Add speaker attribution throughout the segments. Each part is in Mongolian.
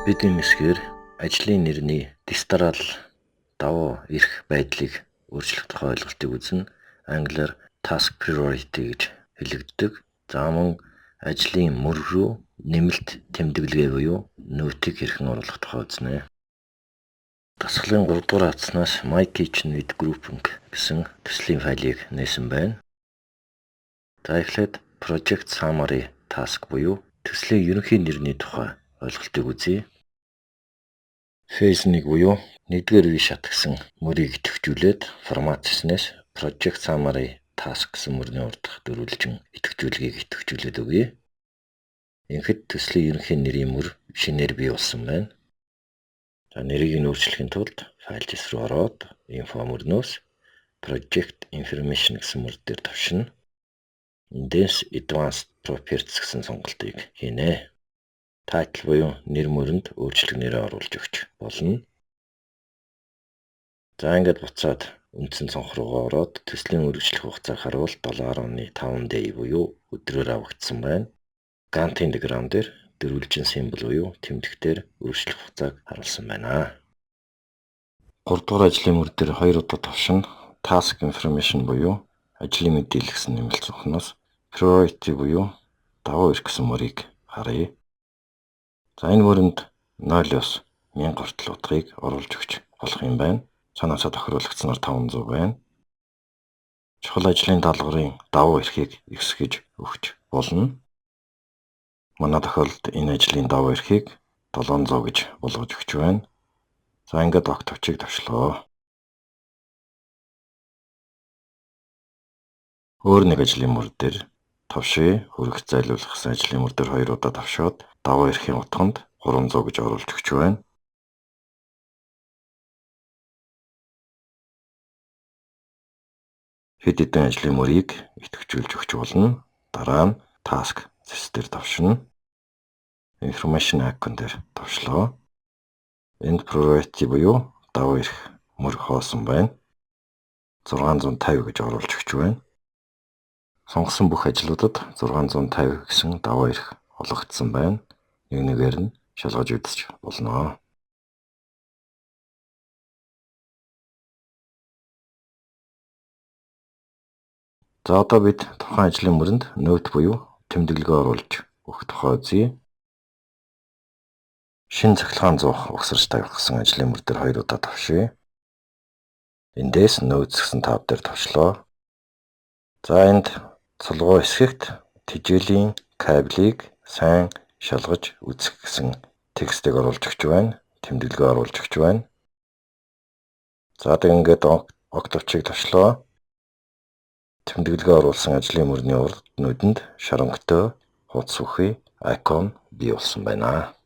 Speaker 1: Бидний эсгээр ажлын нэрний дистрал давуу эрх байдлыг өөрчлөх тухай ойлголтыг үзнэ. Англиар task priority гэж хэлэгддэг. За мөн ажлын мөр рүү нэмэлт тэмдэглэгээ буюу нөөтийг хэрхэн оруулах тухай үзнэ. Дасгалын 3 дугаар хатснаас My Kitchen with Grouping гэсэн төслийн файлыг нээсэн байна. За эхлээд Project Summary Task буюу төслийн ерөнхий нэрний тухай ойлголтыг үзье. Phase 1 буюу 1-р үе шат гэсэн мөрийг идэвхжүүлээд формат хийснээс Project Summary Task гэсэн мөрний урдах дөрвөлжин идэвхжүүлгийг идэвхжүүлээд өгье. Ингээд төслийн ерөнхий нэрийн мөр шинээр бий болсон байна. За нэрийг нь өөрчлөхийн тулд Files руу ороод Info мөрнөөс Project Information гэсэн мөр дээр товшино. Эндээс Advanced Properties гэсэн сонголтыг хийнэ. Title буюу нэр мөрөнд өөрчлөлт нэрээ оруулж өгч болно. За ингээд буцаад үндсэн цонх руугаа ороод төслийн үргэлжлэх хугацааг харуул 7.5 day буюу өдрөөр авагдсан байна. Gantt диаграм дээр дөрвөлжин символ буюу тэмдэгтээр үргэлжлэх хугацааг харуулсан байна. 3 дугаар ажлын мөр дээр 2 удаа товшин Task Information буюу ажлын мэдээлэл гэсэн нэмэлт цонхноос Priority буюу давуу эрх гэсэн мөрийг харъя. За энэ мөрөнд 0-оос 1000 хүртэл утгыг оруулж өгч болох юм байна. Цаанаасаа тохируулагдсанаар 500 байна. Чухал ажлын даалгаврын давуу эрхийг ихсгэж өгч болно. Манай тохиолдолд энэ ажлын давуу эрхийг 700 гэж болгож өгч байна. За ингээд огт товчийг тавьшлаа. Өөр нэг ажлын мөр дээр товшээ хөрөх зайлуулахсан ажлын мөр дээр 2 удаа товшоод давуу эрхийн утганд 300 гэж оруулж өгч байна. Хэд хэдэн ажлын мөрийг идэвхжүүлж өгч болно. Дараа нь Task зэс дээр товшино. Information icon дээр товшлоо. Энд Priority буюу давуу эрх мөр хоосон байна. 650 гэж оруулж өгч байна. Сонгосон бүх ажлуудад 650 гэсэн давуу эрх олгогдсон байна. Нэг-нэгээр нь шалгаж үзэж болно. За одоо бид тухайн ажлын мөрөнд note буюу тэмдэглэгээ оруулж өгөх тухай үзье. Шинэ цахилгаан зуух угсарч тавьсан ажлын мөр дээр 2 удаа товшъя. Эндээс notes гэсэн тав дээр товшлоо. За энд цулгуу хэсэгт тэжээлийн кабелийг сайн шалгаж үзэх гэсэн текстийг оруулж өгч байна. Тэмдэглэгээ оруулж өгч байна. За тэгээд огт товчийг тавьшлаа. Тэмдэглэгээ оруулсан ажлын мөрний урд нүдэнд шарангатай хуудас үхий icon бий болсон байна.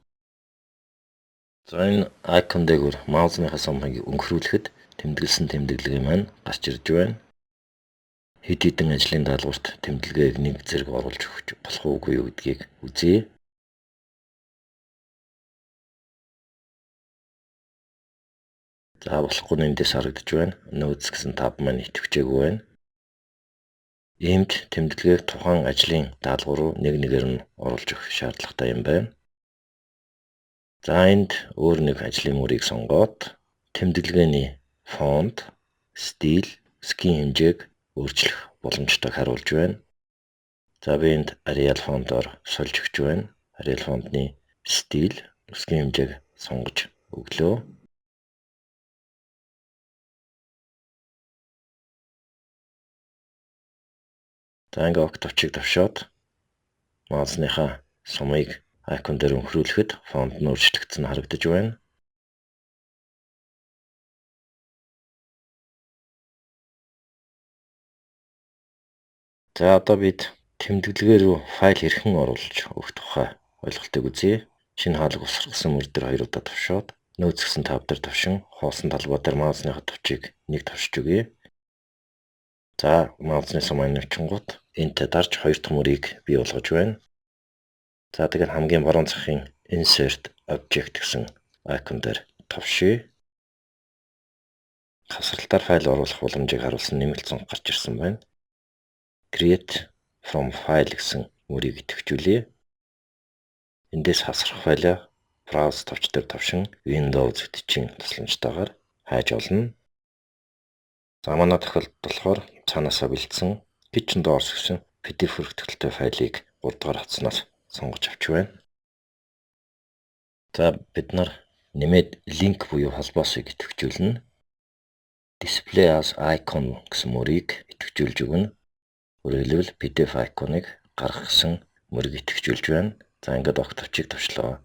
Speaker 1: За энэ icon дээгүүр маусныхаа сумыг өнхрүүлэхэд тэмдэглэсэн тэмдэглэгээ маань гарч ирж байна. Хэд хэдэн ажлын даалгаварт тэмдэглэгээг нэг зэрэг оруулж өгч болох уугүй юу гэдгийг үзье. За болохгүй нь эндээс харагдаж байна. Notes гэсэн тав маань идэвхжээгүй байна. Иймд тэмдэглэгийг тухайн ажлын даалгавар руу нэг-нэгээр нь оруулж өгөх шаардлагатай юм байна. За энд өөр нэг ажлын мөрийг сонгоод тэмдэглэгээний фонт, стил, эсхийн хэмжээг өөрчлөх боломжтойг харуулж байна. За би энд Arial фонтоор сольж өгч байна. Arial фонтны стил, эсхийн хэмжээг сонгож өглөө. За ингээ огт товчийг тавьшаад маусныхаа сумыг icon дээр өнхрүүлэхэд фонт нь өөрчлөгдсөн харагдаж байна. За одоо бид тэмдэглэгээ рүү файл хэрхэн оруулж өгөх тухай ойлголтыг үзье. Шинэ хаалга усрахсан мөр дээр 2 удаа товшоод Notes гэсэн тав дээр товшин хоосон талбай дээр маусныхаа товчийг нэг товшиж өгье. За маусны сумын навчингууд энтэй дарж 2 дахь мөрийг бий болгож байна. За тэгээд хамгийн баруун захын Insert Object гэсэн icon дээр товшъя. Хасралтаар файл оруулах боломжийг харуулсан нэмэлт цонх гарч ирсэн байна. Create from file гэсэн мөрийг идэвхжүүлье. Эндээс хасрах файлаа browse товч дээр товшин Windows хүчийн тусламжтайгаар хайж олно. За манай тохиолдолд болохоор цаанаасаа бэлдсэн Kitchen Doors гэсэн PDF хүртгэлтэй файлыг 3 дугаар хатснаас сонгож авч байна. За бид нар нэмээд линк буюу холбоосыг идэвхжүүлнэ. Display as icon гэсэн мөрийг идэвхжүүлж өгнө. Өөрөөр хэлбэл PDF icon-ыг гаргасан мөрийг идэвхжүүлж байна. За ингээд огт товчийг товчлоо.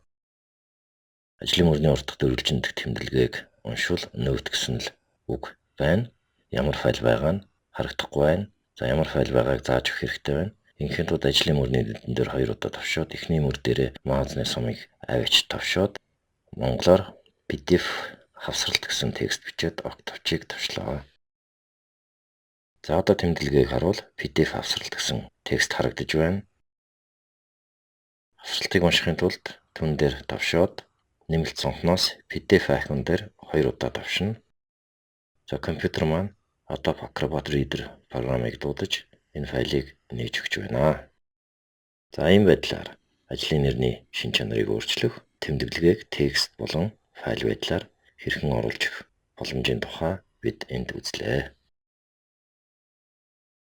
Speaker 1: Ажлын мөрний урт дахь дөрвөлжин дэх тэмдэглэгийг уншвал note гэсэн л үг байна. Ямар файл байгаа нь харагдахгүй байна. За ямар файл байгааг зааж өгөх хэрэгтэй байна. Ингээм тулд ажлын мөрний дэдэн дээр 2 удаа товшоод эхний мөр дээрээ маузны сумыг авч товшоод монголоор PDF хавсралт гэсэн текст бичээд огт товчийг товчлоо. За одоо тэмдэглэгийг харуул PDF хавсралт гэсэн текст харагдаж байна. Хавсралтыг уншихын тулд түн дээр товшоод нэмэлт цонхноос PDF icon дээр 2 удаа товшино. За компьютер маань Adobe Acrobat Reader програмыг дуудаж энэ файлыг нээж өгч байна. За ийм байдлаар ажлын нэрний шин чанарыг өөрчлөх, тэмдэглэгийг текст болон файл байдлаар хэрхэн оруулж өгөх боломжийн тухай бид энд үзлээ.